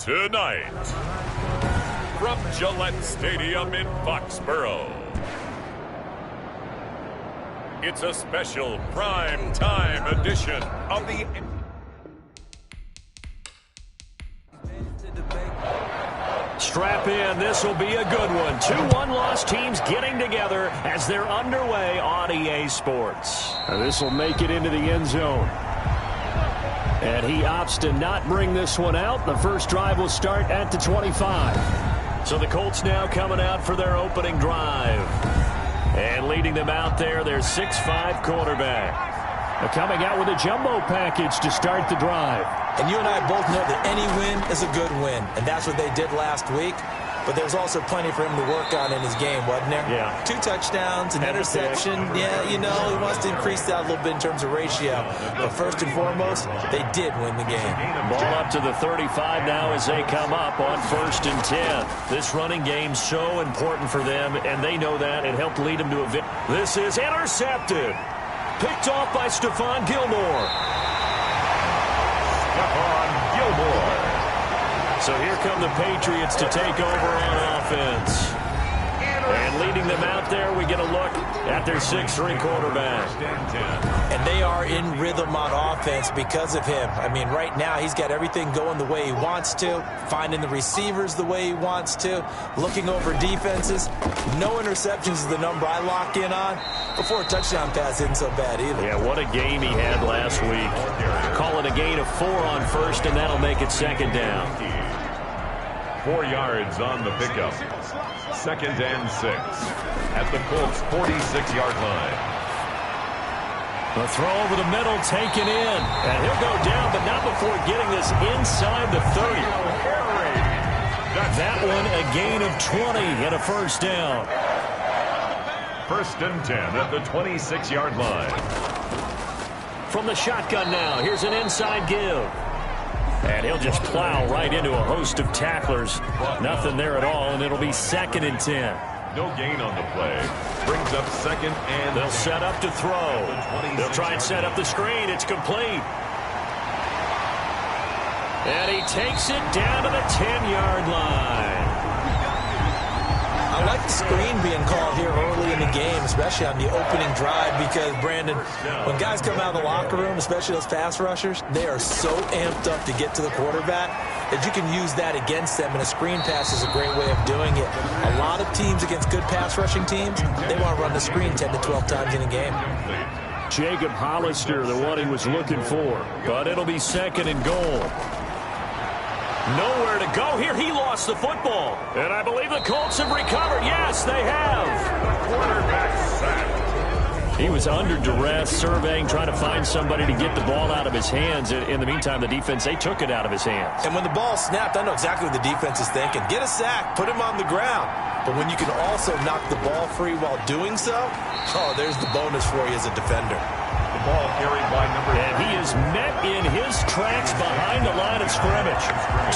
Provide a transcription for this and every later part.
Tonight, from Gillette Stadium in Foxborough, it's a special prime time edition of the... Strap in, this will be a good one. 2 one-loss teams getting together as they're underway on EA Sports. This will make it into the end zone. And he opts to not bring this one out. The first drive will start at the 25. So the Colts now coming out for their opening drive. And leading them out there, their 6'5" quarterback. Coming out with a jumbo package to start the drive. And you and I both know that any win is a good win. And that's what they did last week. But there's also plenty for him to work on in his game, wasn't there? Yeah. 2 touchdowns, an interception. Yeah, you know, he wants to increase that a little bit in terms of ratio. But first and foremost, they did win the game. Ball up to the 35 now as they come up on 1st and 10. This running game's so important for them, and they know that. It helped lead them to a victory. This is intercepted. Picked off by Stephon Gilmore. Stephon Gilmore. So here come the Patriots to take over on offense. And leading them out there, we get a look at their 6'3" quarterback. And they are in rhythm on offense because of him. I mean, right now, he's got everything going the way he wants to, finding the receivers the way he wants to, looking over defenses. No interceptions is the number I lock in on. Before a touchdown pass isn't so bad either. Yeah, what a game he had last week. Call it a gain of 4 on 1st, and that'll make it 2nd down. 4 yards on the pickup. 2nd and 6 at the Colts' 46-yard line. The throw over the middle taken in. And he'll go down, but not before getting this inside the 30. That one a gain of 20 and a 1st down. 1st and 10 at the 26-yard line. From the shotgun now, here's an inside give. And he'll just plow right into a host of tacklers. Nothing there at all, and it'll be 2nd and 10. No gain on the play. Brings up 2nd and... They'll set up to throw. They'll try and set up the screen. It's complete. And he takes it down to the 10-yard line. I like the screen being called here early in the game, especially on the opening drive, because, Brandon, when guys come out of the locker room, especially those pass rushers, they are so amped up to get to the quarterback that you can use that against them, and a screen pass is a great way of doing it. A lot of teams against good pass rushing teams, they want to run the screen 10 to 12 times in a game. Jacob Hollister, the one he was looking for, but it'll be 2nd and goal. Nowhere to go here. He lost the football. And I believe the Colts have recovered. Yes, they have. Quarterback sacked. He was under duress, surveying, trying to find somebody to get the ball out of his hands. In the meantime, the defense, they took it out of his hands. And when the ball snapped, I know exactly what the defense is thinking. Get a sack, put him on the ground. But when you can also knock the ball free while doing so, oh, there's the bonus for you as a defender. The ball carried by number... And he is met in his tracks behind the line of scrimmage.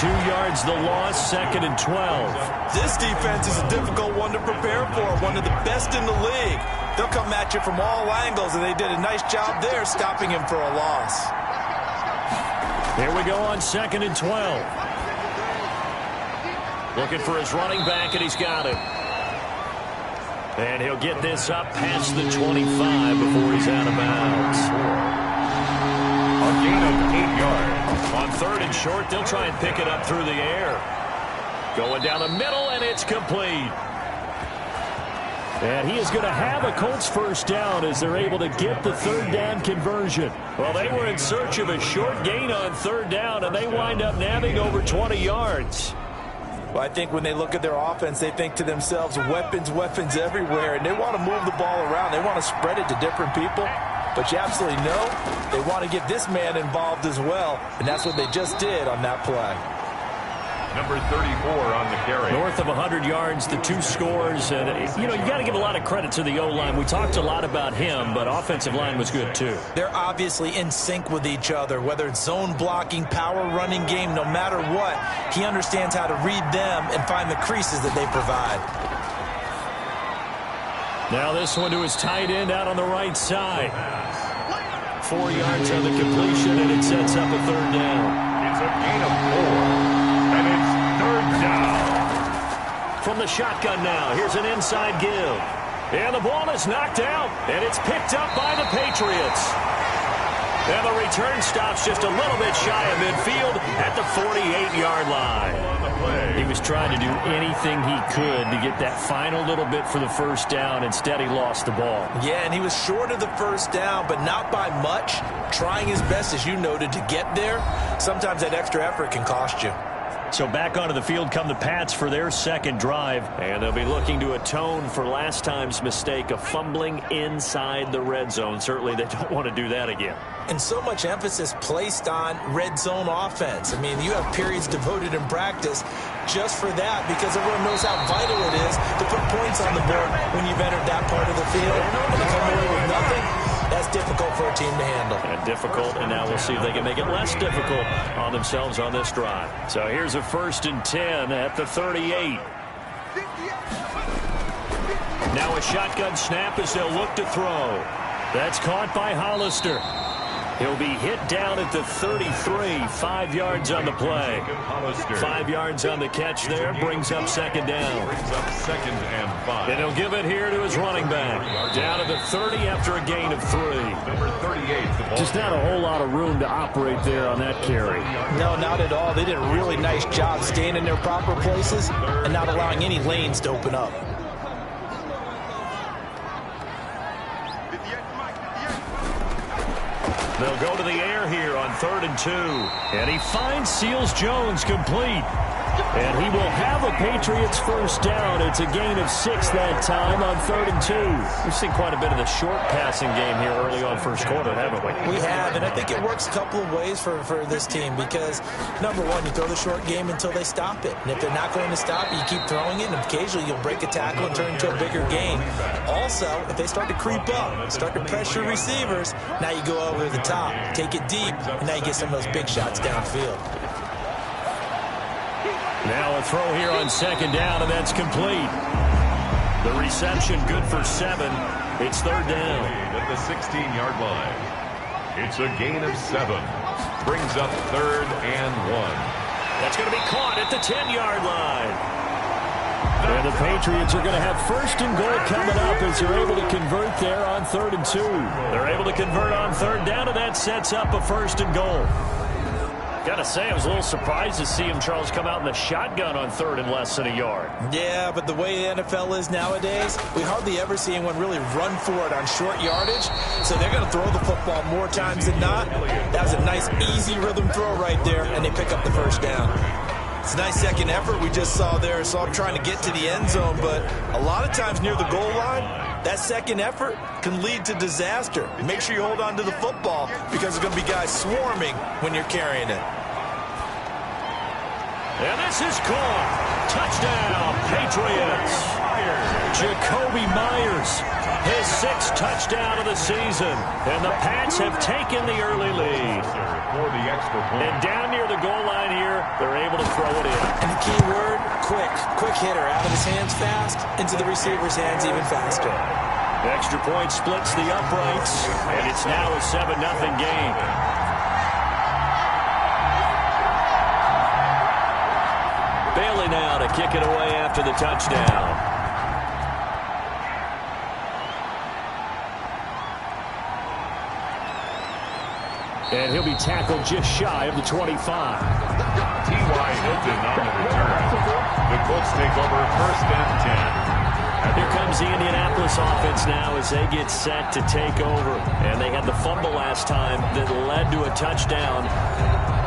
2 yards the loss, 2nd and 12. This defense is a difficult one to prepare for, one of the best in the league. They'll come at you from all angles, and they did a nice job there stopping him for a loss. Here we go on 2nd and 12. Looking for his running back, and he's got it. And he'll get this up past the 25 before he's out of bounds. A gain of 8 yards. On 3rd and short, they'll try and pick it up through the air. Going down the middle, and it's complete. And he is going to have a Colts 1st down as they're able to get the 3rd down conversion. Well, they were in search of a short gain on 3rd down, and they wind up nabbing over 20 yards. Well, I think when they look at their offense, they think to themselves, weapons, weapons everywhere, and they want to move the ball around. They want to spread it to different people. But you absolutely know they want to get this man involved as well, and that's what they just did on that play. Number 34 on the carry. North of 100 yards, the 2 scores. And, you got to give a lot of credit to the O-line. We talked a lot about him, but offensive line was good, too. They're obviously in sync with each other, whether it's zone blocking, power running game, no matter what. He understands how to read them and find the creases that they provide. Now this one to his tight end out on the right side. 4 yards on the completion, and it sets up a 3rd down. It's a gain of 4. And it's From the shotgun now, here's an inside give. And the ball is knocked out, and it's picked up by the Patriots. And the return stops just a little bit shy of midfield at the 48-yard line. He was trying to do anything he could to get that final little bit for the first down. Instead, he lost the ball. Yeah, and he was short of the first down, but not by much. Trying his best, as you noted, to get there. Sometimes that extra effort can cost you. So back onto the field come the Pats for their second drive. And they'll be looking to atone for last time's mistake of fumbling inside the red zone. Certainly they don't want to do that again. And so much emphasis placed on red zone offense. I mean, you have periods devoted in practice just for that because everyone knows how vital it is to put points on the board when you've entered that part of the field. And to come away with nothing, that's difficult for a team to handle. And difficult, and now we'll see if they can make it less difficult on themselves on this drive. So here's a 1st and 10 at the 38. Now a shotgun snap as they'll look to throw. That's caught by Hollister. He'll be hit down at the 33, 5 yards on the play. 5 yards on the catch there, brings up second down. Second and 5. And he'll give it here to his running back. Down to the 30 after a gain of 3. Number 38. Just not a whole lot of room to operate there on that carry. No, not at all. They did a really nice job staying in their proper places and not allowing any lanes to open up. They'll go to the air here on 3rd and 2. And he finds Seals Jones complete. And he will have a Patriots first down. It's a gain of 6 that time on 3rd and 2. We've seen quite a bit of the short passing game here early on first quarter, haven't we? We have, and I think it works a couple of ways for this team because, number one, you throw the short game until they stop it. And if they're not going to stop it, you keep throwing it, and occasionally you'll break a tackle and turn into a bigger gain. Also, if they start to creep up, start to pressure receivers, now you go over the top, take it deep, and now you get some of those big shots downfield. Now a throw here on second down, and that's complete. The reception good for 7. It's 3rd down. At the 16-yard line. It's a gain of 7. Brings up 3rd and 1. That's going to be caught at the 10-yard line. And the Patriots are going to have 1st and goal coming up as they're able to convert there on 3rd and 2. They're able to convert on 3rd down, and that sets up a 1st and goal. Got to say, I was a little surprised to see him, Charles, come out in the shotgun on 3rd and less than a yard. Yeah, but the way the NFL is nowadays, we hardly ever see anyone really run for it on short yardage. So they're going to throw the football more times than not. That was a nice, easy rhythm throw right there, and they pick up the first down. It's a nice second effort we just saw there. So I'm trying to get to the end zone, but a lot of times near the goal line, that second effort can lead to disaster. Make sure you hold on to the football because there's going to be guys swarming when you're carrying it. And this is caught. Touchdown, Patriots. Jacoby Myers, his 6th touchdown of the season. And the Pats have taken the early lead. And down near the goal line here, they're able to throw it in. And the key word, quick. Quick hitter. Out of his hands fast, into the receiver's hands even faster. The extra point splits the uprights, and it's now a 7-0 game. Bailey now to kick it away after the touchdown. And he'll be tackled just shy of the 25. T.Y. Hilton on the return. The Colts take over 1st and 10. Here comes the Indianapolis offense now as they get set to take over. And they had the fumble last time that led to a touchdown.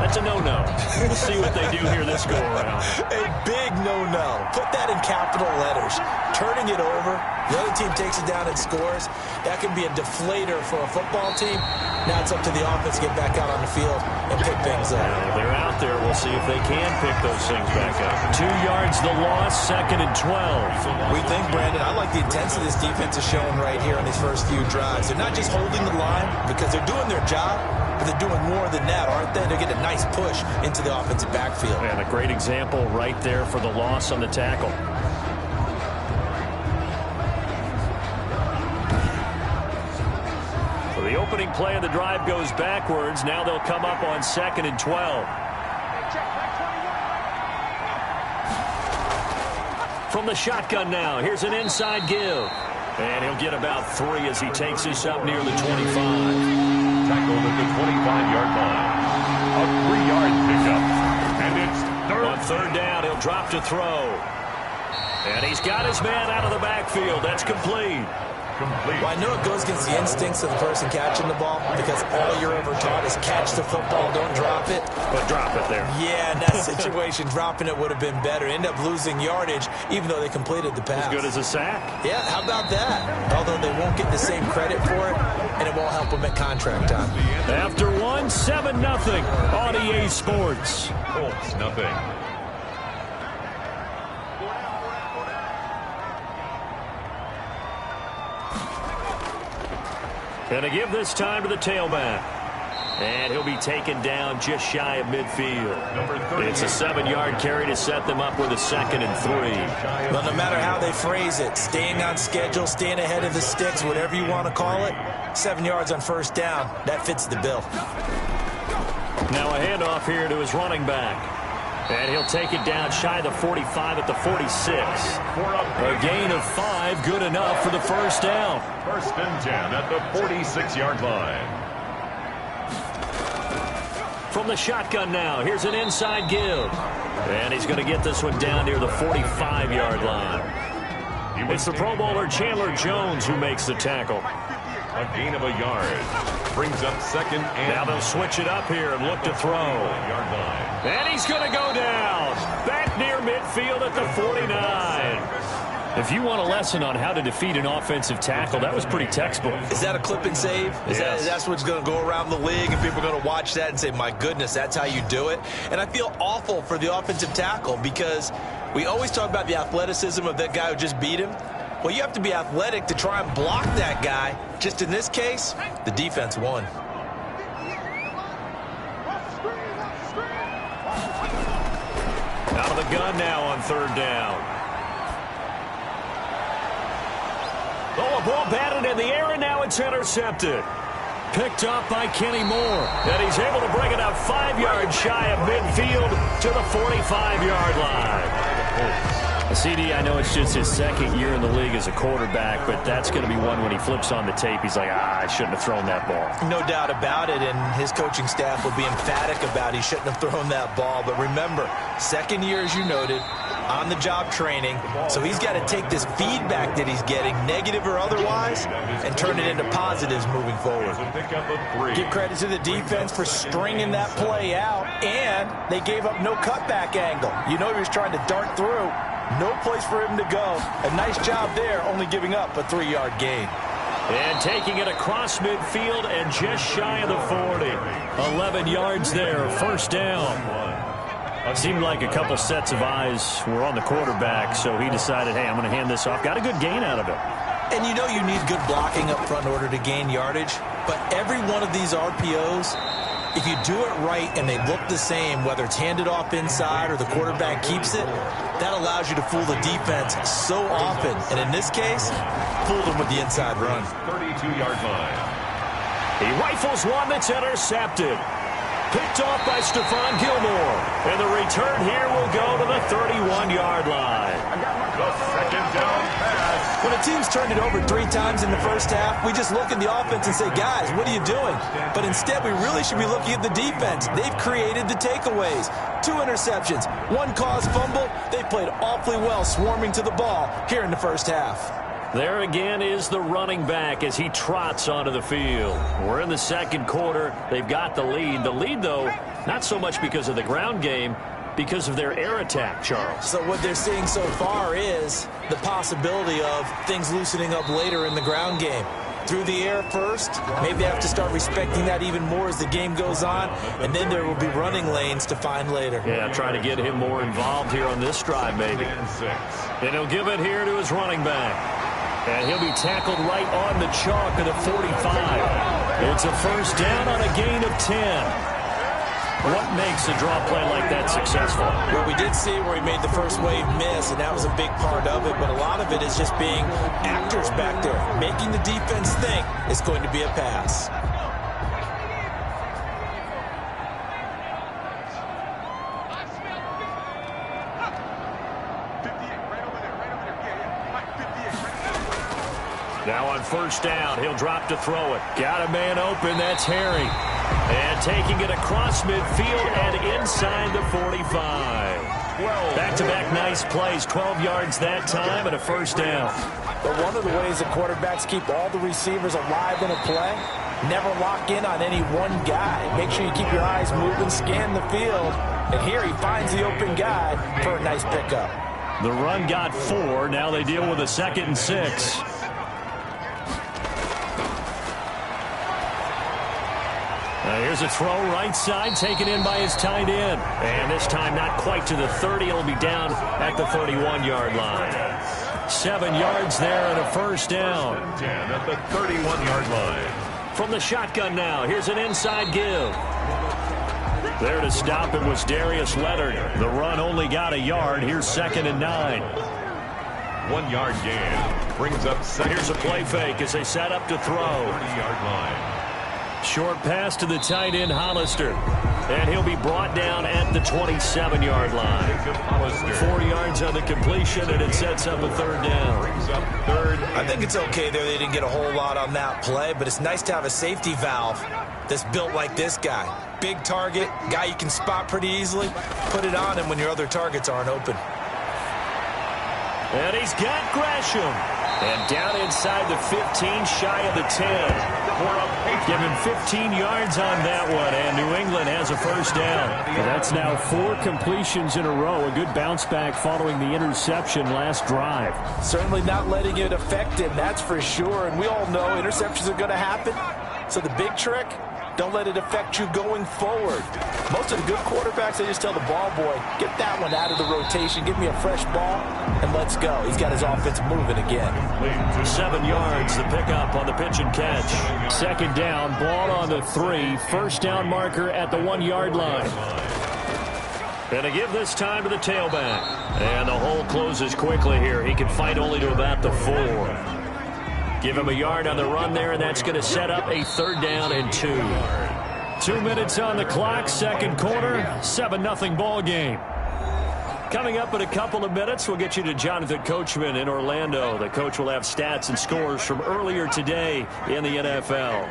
That's a no-no. We'll see what they do here this go-around. A big no-no. Put that in capital letters. Turning it over. The other team takes it down and scores. That can be a deflator for a football team. Now it's up to the offense to get back out on the field and pick things up. If they're out there, we'll see if they can pick those things back up. 2 yards the loss, 2nd and 12. We think, Brandon, I like the intensity this defense is showing right here on these first few drives. They're not just holding the line because they're doing their job, but they're doing more than that, aren't they? They're getting a nice push into the offensive backfield. And a great example right there for the loss on the tackle. So the opening play of the drive goes backwards. Now they'll come up on 2nd and 12. From the shotgun now, here's an inside give. And he'll get about 3 as he takes this up near the 25. Tackled at the 25-yard line. A 3-yard pickup. And it's third. On third down, he'll drop to throw. And he's got his man out of the backfield. That's complete. Well, I know it goes against the instincts of the person catching the ball because all you're ever taught is catch the football, don't drop it. But drop it there. Yeah, in that situation, dropping it would have been better. End up losing yardage, even though they completed the pass. As good as a sack. Yeah, how about that? Although they won't get the same credit for it, and it won't help them at contract time. After 7-0 on EA Sports. Colts, nothing. Going to give this time to the tailback. And he'll be taken down just shy of midfield. It's a 7-yard carry to set them up with a 2nd and 3. Well, no matter how they phrase it, staying on schedule, staying ahead of the sticks, whatever you want to call it, 7 yards on first down, that fits the bill. Now a handoff here to his running back. And he'll take it down shy of the 45 at the 46. A gain of 5, good enough for the first down. 1st and 10 at the 46-yard line. From the shotgun now, here's an inside give. And he's going to get this one down near the 45-yard line. It's the Pro Bowler Chandler Jones who makes the tackle. A gain of a yard. Brings up 2nd and... Now they'll switch it up here and look to throw. Yard line. And he's going to go down. Back near midfield at the 49. If you want a lesson on how to defeat an offensive tackle, that was pretty textbook. Is that a clip and save? That's what's going to go around the league, and people are going to watch that and say, my goodness, that's how you do it? And I feel awful for the offensive tackle because we always talk about the athleticism of that guy who just beat him. Well, you have to be athletic to try and block that guy. Just in this case, the defense won. Out of the gun now on third down. Oh, a ball batted in the air, and now it's intercepted. Picked up by Kenny Moore. And he's able to bring it up 5 yards shy of midfield to the 45-yard line. CD, I know it's just his 2nd year in the league as a quarterback, but that's going to be one when he flips on the tape. He's like, I shouldn't have thrown that ball. No doubt about it, and his coaching staff will be emphatic about he shouldn't have thrown that ball. But remember, 2nd year, as you noted, on-the-job training, so he's got to take this feedback that he's getting, negative or otherwise, and turn it into positives moving forward. Give credit to the defense for stringing that play out, and they gave up no cutback angle. You know he was trying to dart through. No place for him to go. A nice job there, only giving up a 3-yard gain. And taking it across midfield and just shy of the 40. 11 yards there, first down. It seemed like a couple sets of eyes were on the quarterback, so he decided, hey, I'm going to hand this off. Got a good gain out of it. And you know you need good blocking up front in order to gain yardage, but every one of these RPOs, if you do it right and they look the same, whether it's handed off inside or the quarterback keeps it, that allows you to fool the defense so often. And in this case, fooled them with the inside run. 32-yard line. He rifles one that's intercepted. Picked off by Stephon Gilmore. And the return here will go to the 31-yard line. The 2nd down pass. When a team's turned it over 3 times in the first half, we just look at the offense and say, guys, what are you doing? But instead, we really should be looking at the defense. They've created the takeaways. 2 interceptions, 1 caused fumble. They played awfully well swarming to the ball here in the first half. There again is the running back as he trots onto the field. We're in the 2nd quarter. They've got the lead. The lead, though, not so much because of the ground game, because of their air attack, Charles. So what they're seeing so far is the possibility of things loosening up later in the ground game. Through the air first, maybe they have to start respecting that even more as the game goes on, and then there will be running lanes to find later. Yeah, try to get him more involved here on this drive, maybe. And he'll give it here to his running back. And he'll be tackled right on the chalk of the 45. It's a first down on a gain of 10. What makes a draw play like that successful? Well, we did see where he made the first wave miss, and that was a big part of it. But a lot of it is just being actors back there, making the defense think it's going to be a pass. Now on first down, he'll drop to throw it. Got a man open, that's Harry. And taking it across midfield and inside the 45. Back-to-back nice plays, 12 yards that time and a first down. But one of the ways the quarterbacks keep all the receivers alive in a play, never lock in on any one guy. Make sure you keep your eyes moving, scan the field. And here he finds the open guy for a nice pickup. The run got 4. Now they deal with a 2nd and 6. Here's a throw right side, taken in by his tight end. And this time not quite to the 30. It'll be down at the 31-yard line. 7 yards there and a first down. 10 at the 31-yard line. From the shotgun now, here's an inside give. There to stop it was Darius Leonard. The run only got a yard. Here's 2nd and 9. 1 yard gain. Brings up second. Here's a play fake as they set up to throw. 30-yard line. Short pass to the tight end, Hollister. And he'll be brought down at the 27-yard line. 4 yards on the completion, and it sets up a third down. I think it's okay there. They didn't get a whole lot on that play, but it's nice to have a safety valve that's built like this guy. Big target, guy you can spot pretty easily. Put it on him when your other targets aren't open. And he's got Gresham. And down inside the 15, shy of the 10. Give him 15 yards on that one, and New England has a first down. That's now 4 completions in a row. A good bounce back following the interception last drive. Certainly not letting it affect him, that's for sure. And we all know interceptions are going to happen. So the big trick, don't let it affect you going forward. Most of the good quarterbacks, they just tell the ball boy, get that one out of the rotation, give me a fresh ball, and let's go. He's got his offense moving again. 7 yards, the pickup on the pitch and catch. 2nd down, ball on the 3. First down marker at the 1 yard line. And to give this time to the tailback. And the hole closes quickly here. He can fight only to about the 4. Give him a yard on the run there, and that's going to set up a 3rd down and 2. 2 minutes on the clock, 2nd quarter, 7-0 ball game. Coming up in a couple of minutes, we'll get you to Jonathan Coachman in Orlando. The coach will have stats and scores from earlier today in the NFL.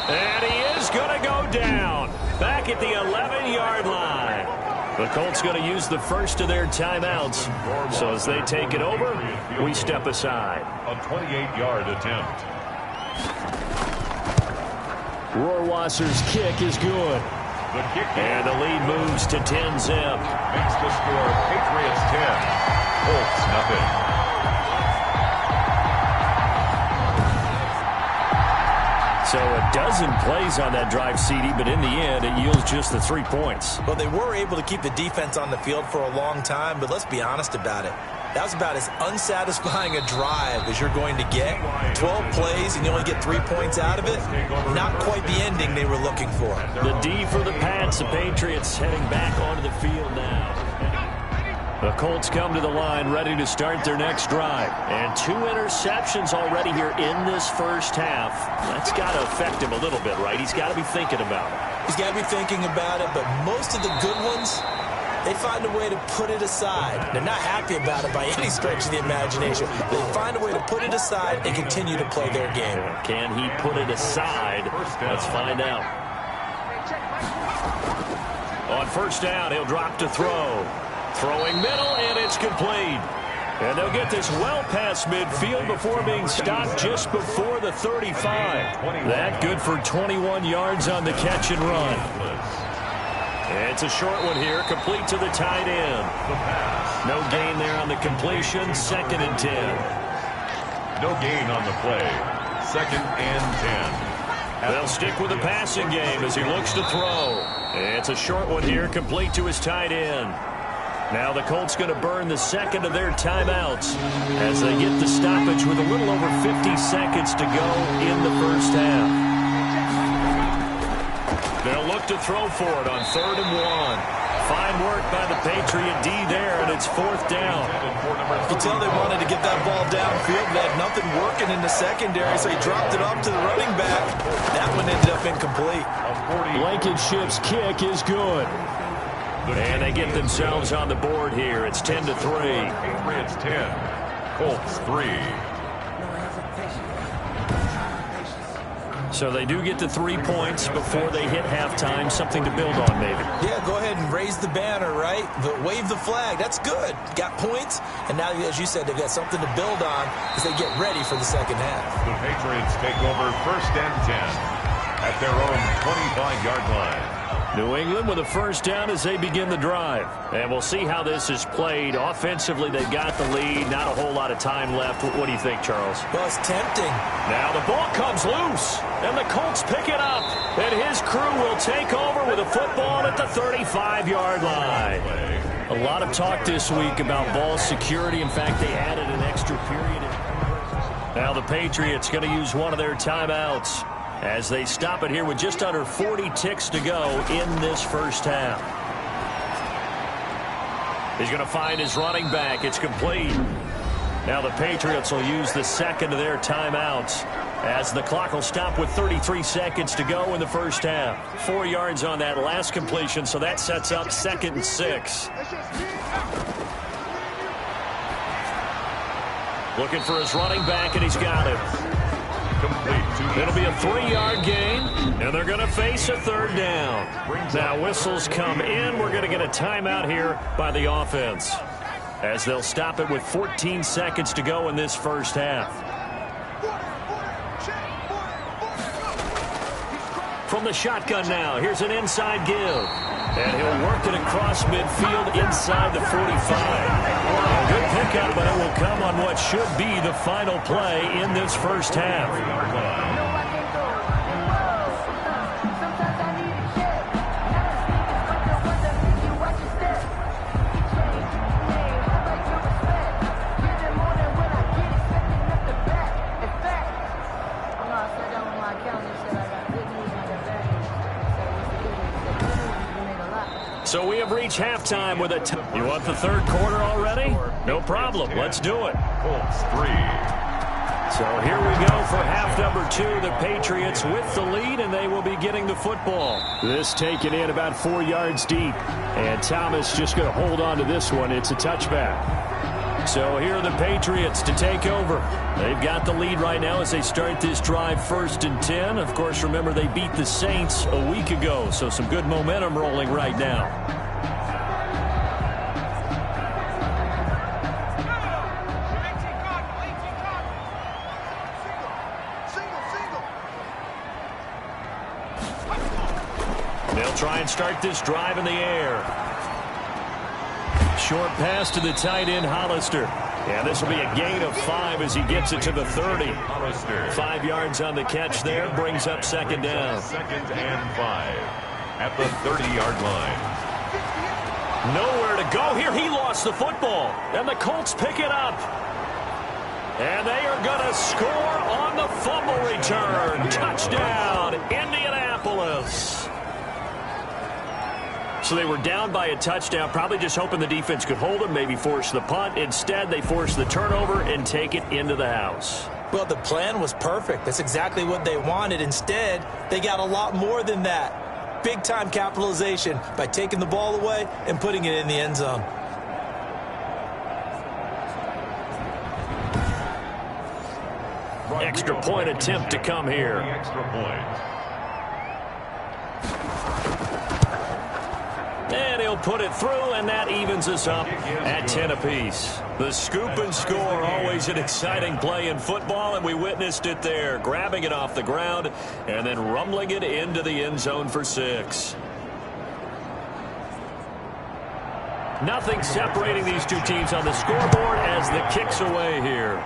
And he is going to go down back at the 11-yard line. The Colts going to use the first of their timeouts. So as they take it over, we step aside. A 28-yard attempt. Rohrwasser's kick is good. The kick and the lead moves to 10-zip. Makes the score Patriots 10. Colts nothing. So a dozen plays on that drive, CD, but in the end, it yields just the 3 points. Well, they were able to keep the defense on the field for a long time, but let's be honest about it. That was about as unsatisfying a drive as you're going to get. 12 plays and you only get 3 points out of it. Not quite the ending they were looking for. The D for the Pats. The Patriots heading back onto the field now. The Colts come to the line ready to start their next drive. And 2 interceptions already here in this first half. That's got to affect him a little bit, right? He's got to be thinking about it. He's got to be thinking about it, but most of the good ones, they find a way to put it aside. They're not happy about it by any stretch of the imagination. They find a way to put it aside and continue to play their game. Can he put it aside? Let's find out. On first down, he'll drop to throw. Throwing middle, and it's complete. And they'll get this well past midfield before being stopped just before the 35. That good for 21 yards on the catch and run. And it's a short one here, complete to the tight end. No gain there on the completion, 2nd and 10. No gain on the play, 2nd and 10. They'll stick with the passing game as he looks to throw. And it's a short one here, complete to his tight end. Now the Colts going to burn the 2nd of their timeouts as they get the stoppage with a little over 50 seconds to go in the first half. They'll look to throw for it on 3rd and 1. Fine work by the Patriot D there, and it's 4th down. You can tell they wanted to get that ball downfield. They had nothing working in the secondary, so he dropped it off to the running back. That one ended up incomplete. Blankenship's kick is good. And they get themselves on the board here. It's 10-3. Patriots 10, Colts 3. So they do get to 3 points before they hit halftime. Something to build on, maybe. Yeah, go ahead and raise the banner, right? Wave the flag. That's good. Got points. And now, as you said, they've got something to build on as they get ready for the second half. The Patriots take over 1st and 10 at their own 25-yard line. New England with a first down as they begin the drive. And we'll see how this is played. Offensively, they've got the lead. Not a whole lot of time left. What do you think, Charles? Well, it's tempting. Now the ball comes loose, and the Colts pick it up. And his crew will take over with a football at the 35-yard line. A lot of talk this week about ball security. In fact, they added an extra period. Now the Patriots going to use one of their timeouts as they stop it here with just under 40 ticks to go in this first half. He's going to find his running back. It's complete. Now the Patriots will use the second of their timeouts as the clock will stop with 33 seconds to go in the first half. 4 yards on that last completion, so that sets up 2nd and 6. Looking for his running back, and he's got it. It'll be a 3-yard gain, and they're going to face a 3rd down. Now whistles come in. We're going to get a timeout here by the offense as they'll stop it with 14 seconds to go in this first half. From the shotgun now, here's an inside give. And he'll work it across midfield inside the 45. A good pickup, but it will come on what should be the final play in this first half. So we have reached halftime with you want the 3rd quarter already? No problem. Let's do it. Colts 3. So here we go for half number 2. The Patriots with the lead, and they will be getting the football. This taken in about 4 yards deep. And Thomas just going to hold on to this one. It's a touchback. So here are the Patriots to take over. They've got the lead right now as they start this drive 1st and 10. Of course, remember they beat the Saints a week ago, so some good momentum rolling right now. They'll try and start this drive in the air. Short pass to the tight end, Hollister. And this will be a gain of 5 as he gets it to the 30. 5 yards on the catch there, brings up 2nd down. 2nd and 5 at the 30-yard line. Nowhere to go here. He lost the football, and the Colts pick it up. And they are going to score on the fumble return. Touchdown, Indianapolis. So they were down by a touchdown, probably just hoping the defense could hold them, maybe force the punt. Instead, they force the turnover and take it into the house. Well, the plan was perfect. That's exactly what they wanted. Instead, they got a lot more than that. Big-time capitalization by taking the ball away and putting it in the end zone. Extra point attempt to come here. Extra point. And he'll put it through, and that evens us up at 10 apiece. The scoop and score, always an exciting play in football, and we witnessed it there, grabbing it off the ground and then rumbling it into the end zone for 6. Nothing separating these two teams on the scoreboard as the kick's away here.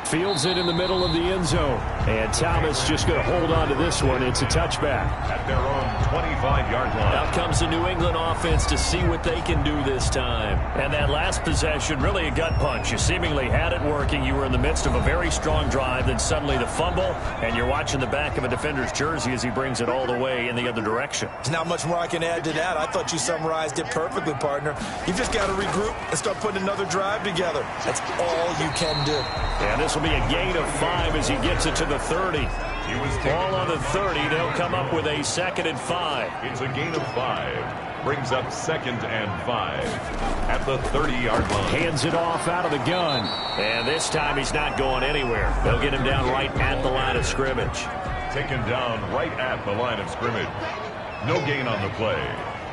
Fields it in the middle of the end zone. And Thomas just going to hold on to this one. It's a touchback. At their own 25-yard line. Out comes the New England offense to see what they can do this time. And that last possession, really a gut punch. You seemingly had it working. You were in the midst of a very strong drive. Then suddenly the fumble. And you're watching the back of a defender's jersey as he brings it all the way in the other direction. There's not much more I can add to that. I thought you summarized it perfectly, partner. You've just got to regroup and start putting another drive together. That's all you can do. And this will be a gain of 5 as he gets it to the 30. Ball on the 30. They'll come up with a 2nd and 5. It's a gain of 5. Brings up 2nd and 5 at the 30-yard line. Hands it off out of the gun. And this time he's not going anywhere. They'll get him down right at the line of scrimmage. Taken down right at the line of scrimmage. No gain on the play.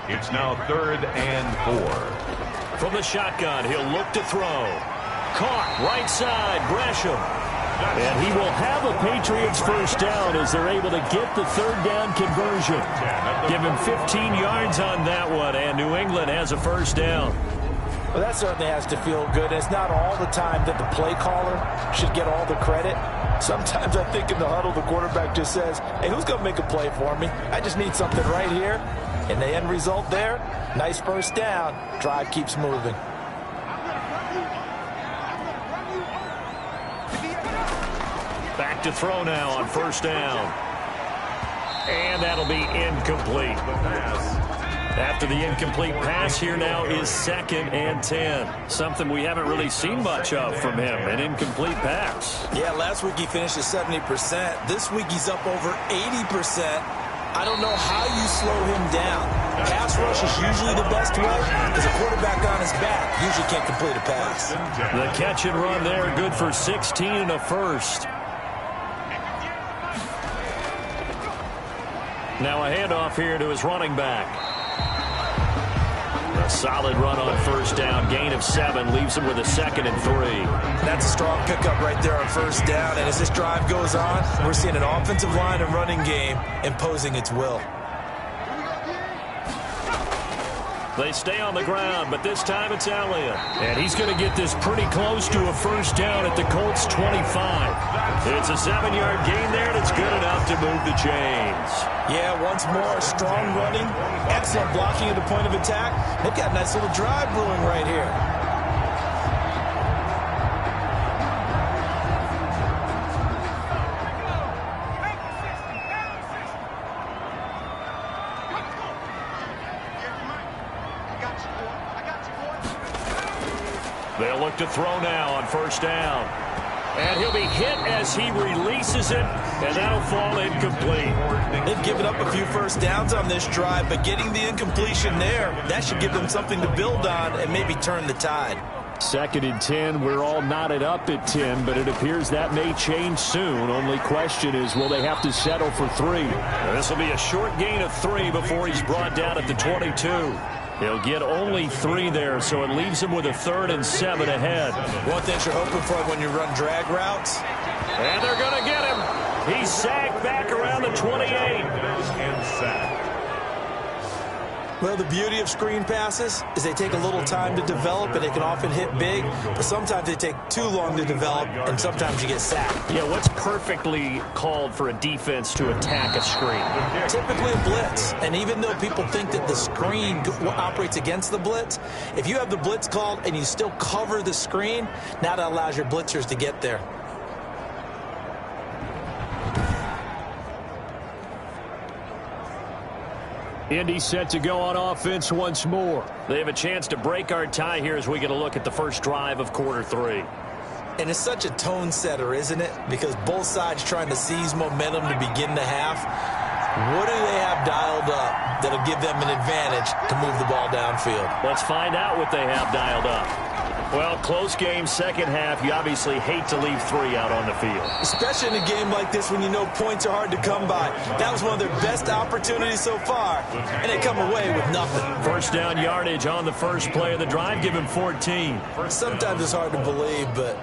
It's now 3rd and 4. From the shotgun, he'll look to throw. Caught right side, Gresham. And he will have a Patriots first down as they're able to get the 3rd down conversion. Give him 15 yards on that one, and New England has a first down. Well, that certainly has to feel good. It's not all the time that the play caller should get all the credit. Sometimes I think in the huddle, the quarterback just says, hey, who's going to make a play for me? I just need something right here. And the end result there, nice first down. Drive keeps moving. Back to throw now on first down. And that'll be incomplete. After the incomplete pass, here now is 2nd and 10. Something we haven't really seen much of from him, an incomplete pass. Yeah, last week he finished at 70%. This week he's up over 80%. I don't know how you slow him down. Pass rush is usually the best way because a quarterback on his back usually can't complete a pass. The catch and run there, good for 16 and a first. Now a handoff here to his running back. A solid run on first down. Gain of 7 leaves him with a 2nd and 3. That's a strong pickup right there on first down. And as this drive goes on, we're seeing an offensive line and running game imposing its will. They stay on the ground, but this time it's Elliott. And he's going to get this pretty close to a first down at the Colts 25. It's a 7-yard gain there, and it's good enough to move the chains. Yeah, once more, strong running, excellent blocking at the point of attack. They've got a nice little drive brewing right here. They'll look to throw now on first down. And he'll be hit as he releases it, and that'll fall incomplete. They've given up a few first downs on this drive, but getting the incompletion there, that should give them something to build on and maybe turn the tide. 2nd and 10. We're all knotted up at 10, but it appears that may change soon. Only question is, will they have to settle for 3? This will be a short gain of 3 before he's brought down at the 22. He'll get only 3 there, so it leaves him with a 3rd and 7 ahead. One thing you're hoping for when you run drag routes. And they're going to get him. He's sacked back around the 28. And sacked. Well, the beauty of screen passes is they take a little time to develop, and they can often hit big, but sometimes they take too long to develop, and sometimes you get sacked. Yeah, what's perfectly called for a defense to attack a screen? Typically a blitz, and even though people think that the screen operates against the blitz, if you have the blitz called and you still cover the screen, now that allows your blitzers to get there. Indy set to go on offense once more. They have a chance to break our tie here as we get a look at the first drive of quarter 3. And it's such a tone setter, isn't it? Because both sides trying to seize momentum to begin the half. What do they have dialed up that'll give them an advantage to move the ball downfield? Let's find out what they have dialed up. Well, close game, second half. You obviously hate to leave 3 out on the field. Especially in a game like this when you know points are hard to come by. That was one of their best opportunities so far, and they come away with nothing. First down yardage on the first play of the drive. Give him 14. Sometimes it's hard to believe, but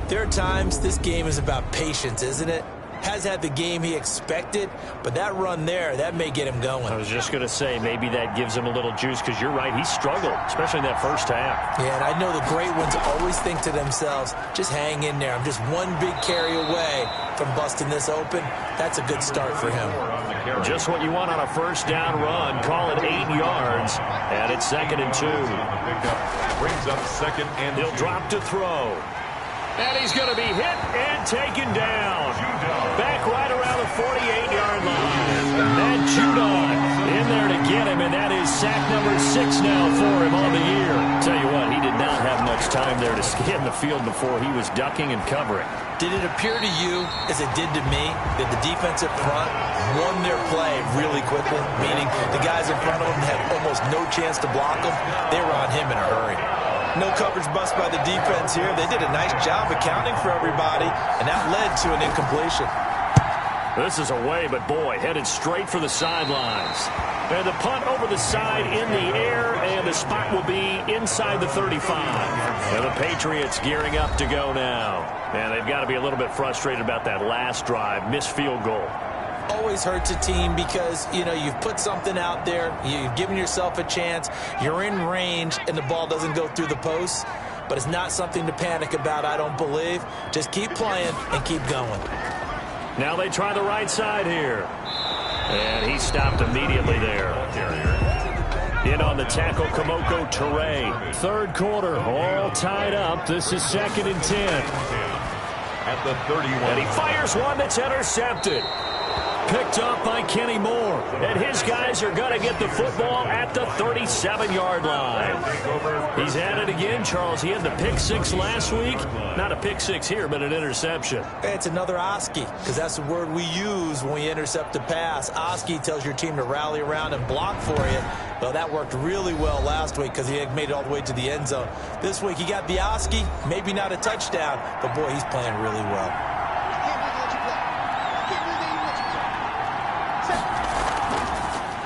there are times this game is about patience, isn't it? Has had the game he expected, but that run there, that may get him going. I was just going to say, maybe that gives him a little juice, because you're right, he struggled, especially in that first half. Yeah, and I know the great ones always think to themselves, just hang in there. I'm just one big carry away from busting this open. That's a good start for him. Just what you want on a first down run. Call it 8 yards, and it's 2nd and 2. Brings up 2nd and 2. He'll drop to throw. And he's going to be hit and taken down. Back right around the 48-yard line. And Judon in there to get him, and that is sack number 6 now for him on the year. Tell you what, he did not have much time there to scan the field before he was ducking and covering. Did it appear to you, as it did to me, that the defensive front won their play really quickly? Meaning the guys in front of them had almost no chance to block them. They were on him in a hurry. No coverage bust by the defense here. They did a nice job accounting for everybody, and that led to an incompletion. This is away, but boy, headed straight for the sidelines. And the punt over the side in the air, and the spot will be inside the 35. And the Patriots gearing up to go now. And they've got to be a little bit frustrated about that last drive, missed field goal. Always hurts a team because, you know, you've put something out there, you've given yourself a chance, you're in range, and the ball doesn't go through the posts. But it's not something to panic about, I don't believe. Just keep playing and keep going. Now they try the right side here. And he stopped immediately there. In on the tackle, Kamoko Toure. Third quarter, all tied up. This is 2nd and 10. At the 31. And he fires one that's intercepted. Picked up by Kenny Moore. And his guys are going to get the football at the 37-yard line. He's at it again, Charles. He had the pick 6 last week. Not a pick 6 here, but an interception. It's another Oski, because that's the word we use when we intercept a pass. Oski tells your team to rally around and block for you. Well, that worked really well last week because he had made it all the way to the end zone. This week he got the Oski, maybe not a touchdown, but boy, he's playing really well.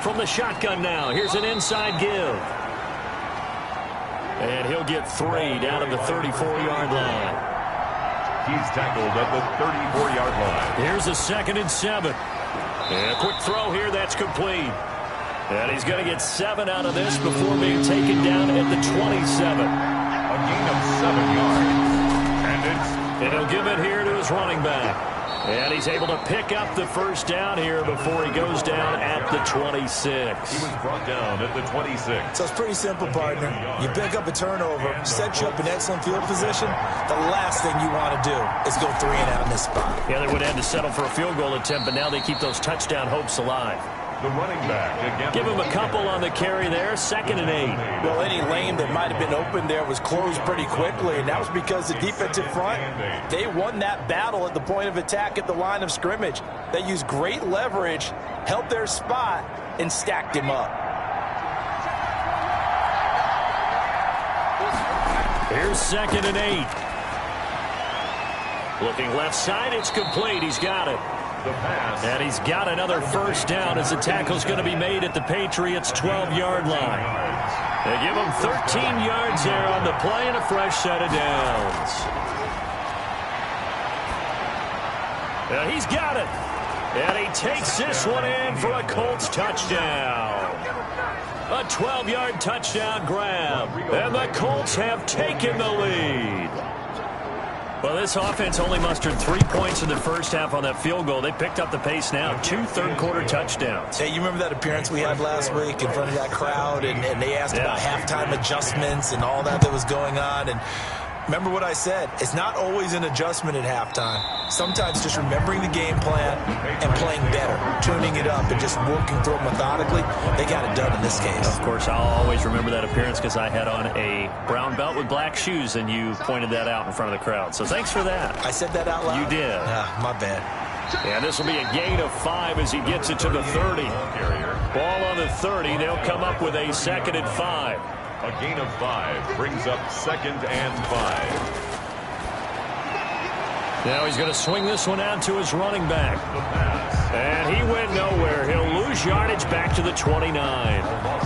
From the shotgun now, here's an inside give. And he'll get 3 down at the 34-yard line. He's tackled at the 34-yard line. Here's a 2nd and 7. And a quick throw here, that's complete. And he's going to get 7 out of this before being taken down at the 27. A gain of 7 yards. And he'll give it here to his running back. And he's able to pick up the first down here before he goes down at the 26. He was brought down at the 26. So it's pretty simple, partner. You pick up a turnover, set you up in excellent field position. The last thing you want to do is go 3 and out in this spot. Yeah, they would have had to settle for a field goal attempt, but now they keep those touchdown hopes alive. The running back again. Give him a couple on the carry there, 2nd and 8. Well, any lane that might have been open there was closed pretty quickly, and that was because the defensive front, they won that battle at the point of attack at the line of scrimmage. They used great leverage, held their spot, and stacked him up. Here's 2nd and 8. Looking left side, it's complete. He's got it. And he's got another first down as the tackle's going to be made at the Patriots' 12-yard line. They give him 13 yards there on the play and a fresh set of downs. And he's got it. And he takes this one in for a Colts touchdown. A 12-yard touchdown grab. And the Colts have taken the lead. Well, this offense only mustered 3 points in the first half on that field goal. They picked up the pace now. 2 third-quarter touchdowns. Hey, you remember that appearance we had last week in front of that crowd, and they asked about halftime adjustments and all that was going on, and remember what I said. It's not always an adjustment at halftime. Sometimes just remembering the game plan and playing better, tuning it up and just working through it methodically. They got it done in this case. Of course, I'll always remember that appearance because I had on a brown belt with black shoes, and you pointed that out in front of the crowd. So thanks for that. I said that out loud? You did. My bad. And this will be a gain of 5 as he gets it to the 30. Ball on the 30. They'll come up with a 2nd and 5. A gain of 5 brings up 2nd and 5. Now he's going to swing this one out to his running back. And he went nowhere. He'll lose yardage back to the 29.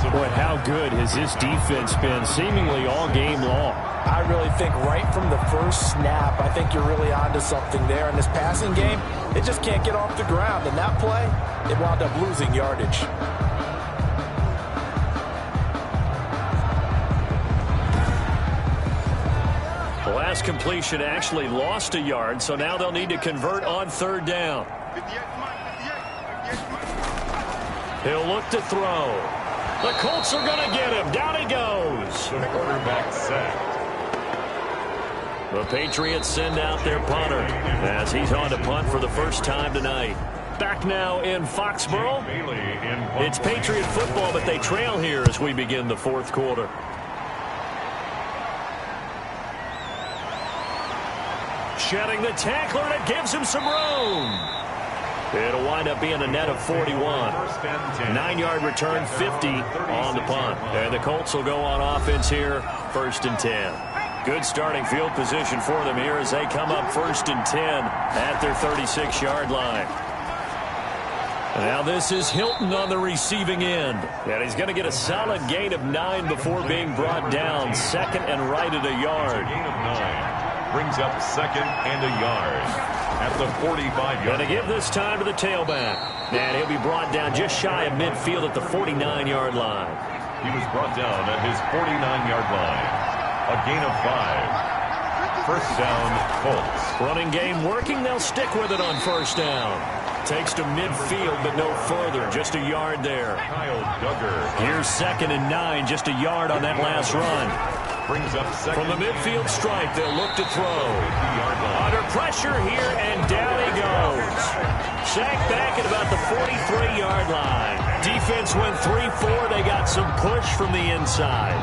Boy, how good has this defense been seemingly all game long? I really think right from the first snap, I think you're really onto something there. In this passing game, it just can't get off the ground. And that play, it wound up losing yardage. The last completion actually lost a yard, so now they'll need to convert on 3rd down. He'll look to throw. The Colts are going to get him. Down he goes. The quarterback sacked. The Patriots send out their punter as he's on to punt for the first time tonight. Back now in Foxborough. It's Patriot football, but they trail here as we begin the 4th quarter. Shedding the tackler, and it gives him some room. It'll wind up being a net of 41. 9-yard return, 50 on the punt. And the Colts will go on offense here, 1st and 10. Good starting field position for them here as they come up 1st and 10 at their 36-yard line. Now this is Hilton on the receiving end. And he's going to get a solid gain of 9 before being brought down. 2nd and right at a yard. Gain of 9 brings up 2nd and a yard at the 45-yard. Going to give this time to the tailback. And he'll be brought down just shy of midfield at the 49-yard line. He was brought down at his 49-yard line. A gain of 5. 1st down, Colts. Running game working. They'll stick with it on 1st down. Takes to midfield, but no further. Just a yard there. Kyle Duggar. Here's 2nd and 9. Just a yard on that last run. Brings up 2nd. From the midfield stripe, they'll look to throw. Under pressure here, and down he goes. Sacked back at about the 43-yard line. Defense went 3-4. They got some push from the inside.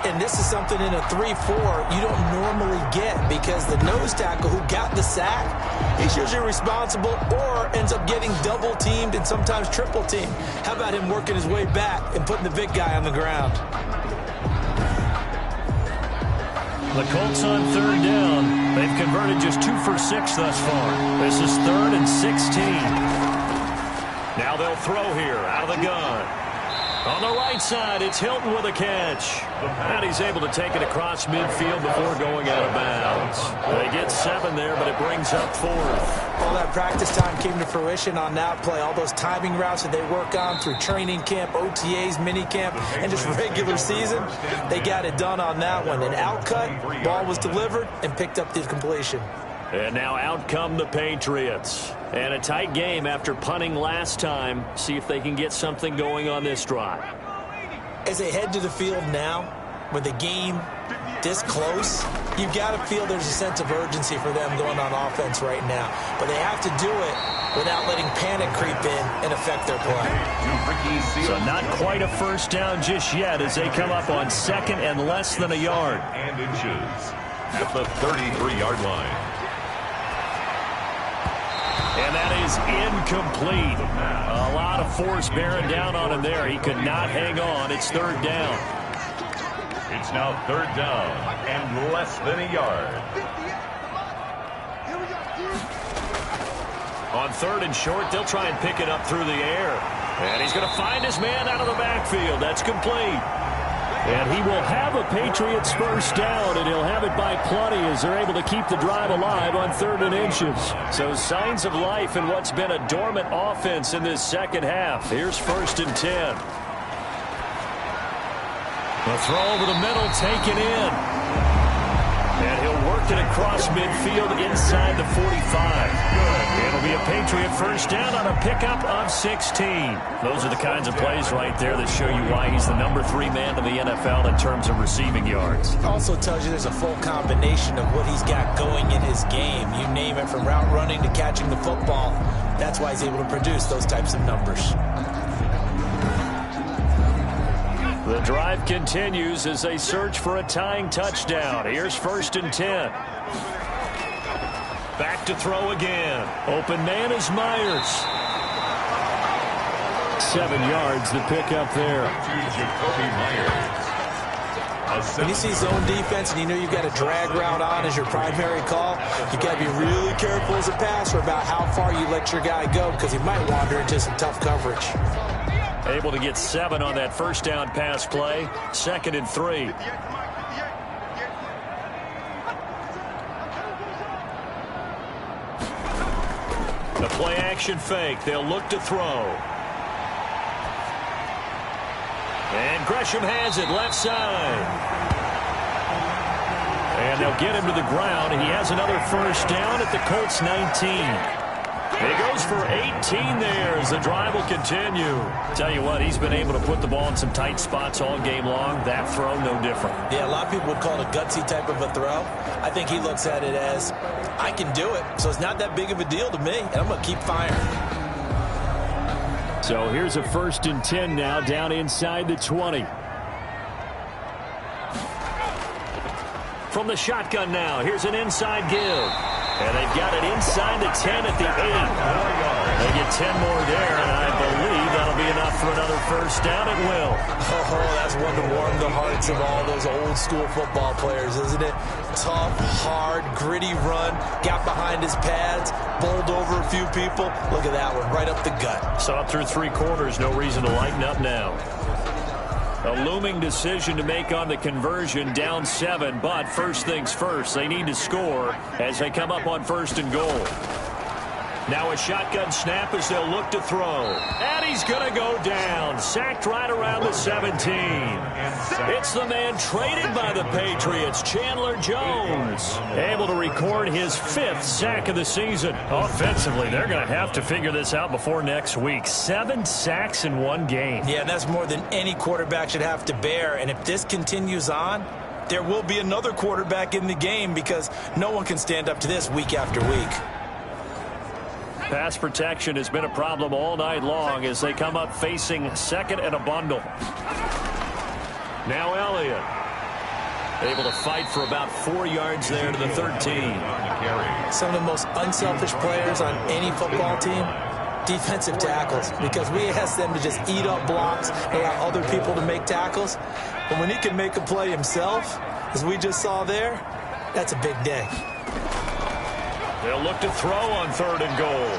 And this is something in a 3-4 you don't normally get because the nose tackle who got the sack, he's usually responsible or ends up getting double-teamed and sometimes triple-teamed. How about him working his way back and putting the big guy on the ground? The Colts on 3rd down. They've converted just 2 for 6 thus far. This is 3rd and 16. Now they'll throw here out of the gun. On the right side, it's Hilton with a catch. And he's able to take it across midfield before going out of bounds. They get 7 there, but it brings up 4th. All that practice time came to fruition on that play. All those timing routes that they work on through training camp, OTAs, minicamp, and just regular season, they got it done on that one. An outcut, ball was delivered, and picked up the completion. And now out come the Patriots. And a tight game after punting last time. See if they can get something going on this drive. As they head to the field now, with the game this close, you've got to feel there's a sense of urgency for them going on offense right now. But they have to do it without letting panic creep in and affect their play. So not quite a 1st down just yet as they come up on 2nd and less than a yard. And inches at the 33-yard line. And that is incomplete. A lot of force bearing down on him there. He could not hang on. It's 3rd down. It's now 3rd down and less than a yard. On 3rd and short, they'll try and pick it up through the air. And he's going to find his man out of the backfield. That's complete. And he will have a Patriots 1st down, and he'll have it by plenty as they're able to keep the drive alive on 3rd and inches. So signs of life in what's been a dormant offense in this 2nd half. Here's 1st and 10. The throw over the middle taken in. And he'll work it across midfield inside the 45. It'll be a Patriot 1st down on a pickup of 16. Those are the kinds of plays right there that show you why he's the number 3 man in the NFL in terms of receiving yards. Also tells you there's a full combination of what he's got going in his game. You name it, from route running to catching the football. That's why he's able to produce those types of numbers. The drive continues as they search for a tying touchdown. Here's 1st and 10. Back to throw again. Open man is Myers. 7 yards the pick up there. When you see zone defense and you know you've got a drag route on as your primary call, you've got to be really careful as a passer about how far you let your guy go because he might wander into some tough coverage. Able to get 7 on that 1st down pass play. 2nd and 3. The play action fake. They'll look to throw. And Gresham has it left side. And they'll get him to the ground. And he has another 1st down at the Colts 19. He goes for 18 there as the drive will continue. Tell you what, he's been able to put the ball in some tight spots all game long. That throw, no different. Yeah, a lot of people would call it a gutsy type of a throw. I think he looks at it as, I can do it, so it's not that big of a deal to me, and I'm going to keep firing. So here's a 1st and 10 now down inside the 20. From the shotgun now, here's an inside give. And they've got it inside the 10 at the 8. They get 10 more there, and I believe that'll be enough for another first down at will. Oh, that's one to warm the hearts of all those old-school football players, isn't it? Tough, hard, gritty run, got behind his pads, bowled over a few people. Look at that one, right up the gut. Saw it through 3 quarters, no reason to lighten up now. A looming decision to make on the conversion, down 7, but first things first, they need to score as they come up on 1st and goal. Now a shotgun snap as they'll look to throw. And he's going to go down. Sacked right around the 17. It's the man traded by the Patriots, Chandler Jones. Able to record his 5th sack of the season. Offensively, they're going to have to figure this out before next week. 7 sacks in 1 game. Yeah, and that's more than any quarterback should have to bear. And if this continues on, there will be another quarterback in the game because no one can stand up to this week after week. Pass protection has been a problem all night long as they come up facing 2nd and a bundle. Now Elliott able to fight for about 4 yards there to the 13. Some of the most unselfish players on any football team, defensive tackles, because we ask them to just eat up blocks, allow other people to make tackles. But when he can make a play himself, as we just saw there, that's a big day. They'll look to throw on 3rd and goal.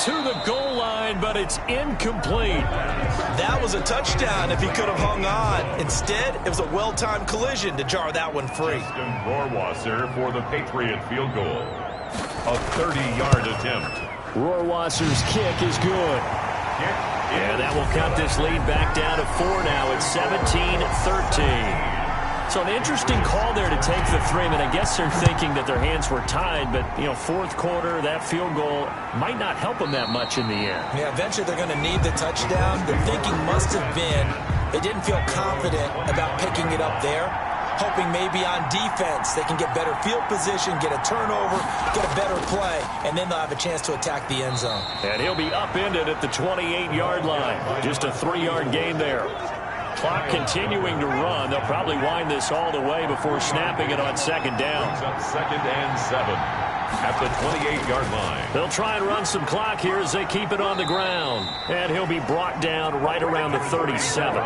To the goal line, but it's incomplete. That was a touchdown if he could have hung on. Instead, it was a well-timed collision to jar that one free. Justin Rohrwasser for the Patriot field goal. A 30-yard attempt. Rohrwasser's kick is good. Yeah, that will cut this lead back down to 4 now. It's 17-13. So an interesting call there to take the 3. I mean, I guess they're thinking that their hands were tied, but, you know, 4th quarter, that field goal might not help them that much in the end. Yeah, eventually they're going to need the touchdown. The thinking must have been they didn't feel confident about picking it up there, hoping maybe on defense they can get better field position, get a turnover, get a better play, and then they'll have a chance to attack the end zone. And he'll be upended at the 28-yard line. Just a 3-yard gain there. Clock continuing to run. They'll probably wind this all the way before snapping it on 2nd down. 2nd and 7 at the 28-yard line. They'll try and run some clock here as they keep it on the ground. And he'll be brought down right around the 37.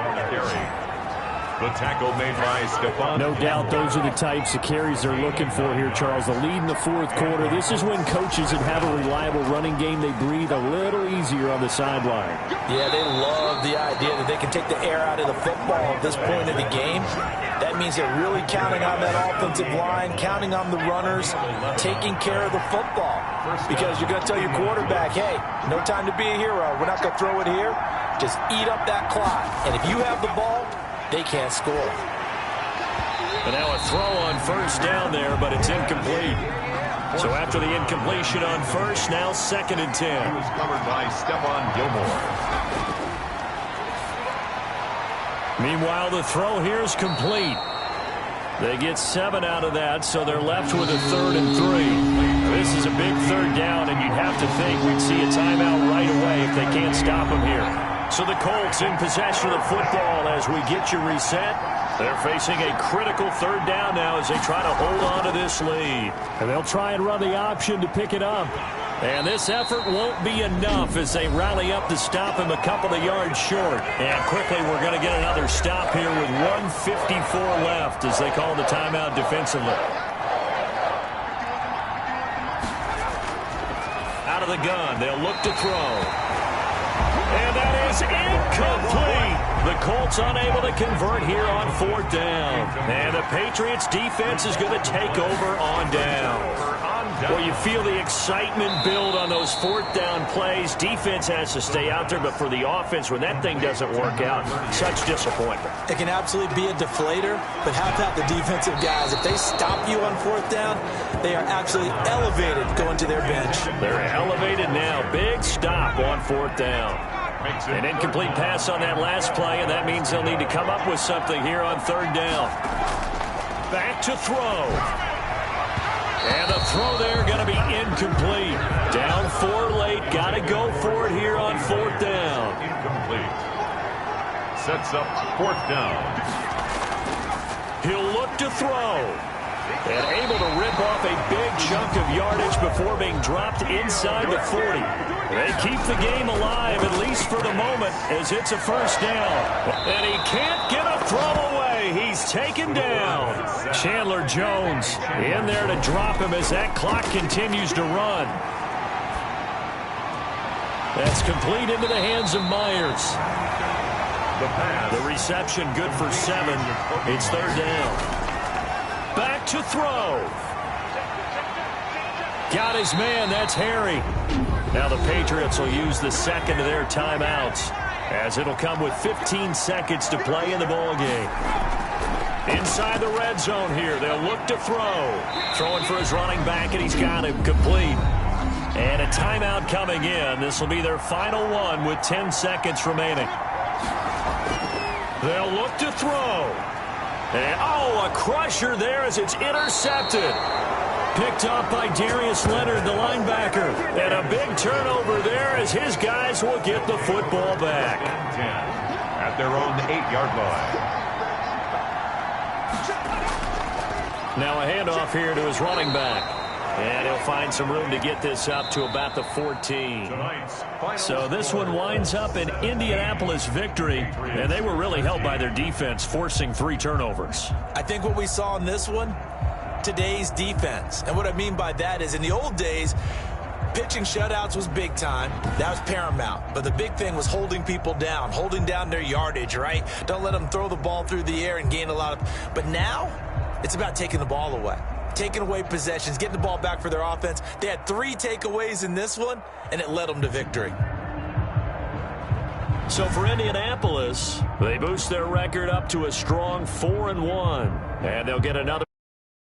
The tackle made by Stephon. No doubt those are the types of carries they're looking for here, Charles. The lead in the 4th quarter. This is when coaches that have a reliable running game, they breathe a little easier on the sideline. Yeah, they love the idea that they can take the air out of the football at this point of the game. That means they're really counting on that offensive line, counting on the runners, taking care of the football. Because you're going to tell your quarterback, hey, no time to be a hero. We're not going to throw it here. Just eat up that clock. And if you have the ball, they can't score. And now a throw on 1st down there, but it's incomplete. So after the incompletion on 1st, now 2nd and 10. He was covered by Stephon Gilmore. Meanwhile, the throw here is complete. They get 7 out of that, so they're left with a 3rd and 3. This is a big 3rd down, and you'd have to think we'd see a timeout right away if they can't stop them here. So the Colts in possession of the football as we get you reset. They're facing a critical 3rd down now as they try to hold on to this lead. And they'll try and run the option to pick it up. And this effort won't be enough as they rally up to stop him a couple of yards short. And quickly we're going to get another stop here with 1:54 left as they call the timeout defensively. Out of the gun, they'll look to throw. And that is incomplete. The Colts unable to convert here on 4th down. And the Patriots defense is going to take over on down. Well, you feel the excitement build on those 4th down plays. Defense has to stay out there, but for the offense, when that thing doesn't work out, such disappointment. It can absolutely be a deflator, but how about the defensive guys? If they stop you on 4th down, they are absolutely elevated going to their bench. They're elevated now. Big stop on 4th down. An incomplete pass on that last play, and that means they'll need to come up with something here on 3rd down. Back to throw. And the throw there going to be incomplete. Down 4 late. Got to go for it here on 4th down. Incomplete. Sets up 4th down. He'll look to throw. And able to rip off a big chunk of yardage before being dropped inside the 40. They keep the game alive, at least for the moment, as it's a first down. And he can't get a throw away. He's taken down. Chandler Jones in there to drop him as that clock continues to run. That's complete into the hands of Myers. The reception good for 7. It's third down. Back to throw. Got his man. That's Harry. Now the Patriots will use the second of their timeouts, as it'll come with 15 seconds to play in the ball game. Inside the red zone here. They'll look to throw. Throwing for his running back, and he's got him complete. And a timeout coming in. This will be their final one with 10 seconds remaining. They'll look to throw. And, a crusher there as it's intercepted. Picked up by Darius Leonard, the linebacker. And a big turnover there as his guys will get the football back. 10 at their own 8-yard line. Now a handoff here to his running back. And he'll find some room to get this up to about the 14. So this one winds up an Indianapolis victory, and they were really helped by their defense, forcing 3 turnovers. I think what we saw in this one, today's defense. And what I mean by that is in the old days, pitching shutouts was big time. That was paramount. But the big thing was holding people down, holding down their yardage, right? Don't let them throw the ball through the air and gain a lot of... But now, it's about taking the ball away. Taking away possessions, getting the ball back for their offense. They had 3 takeaways in this one, and it led them to victory. So for Indianapolis, they boost their record up to a strong 4-1. And they'll get another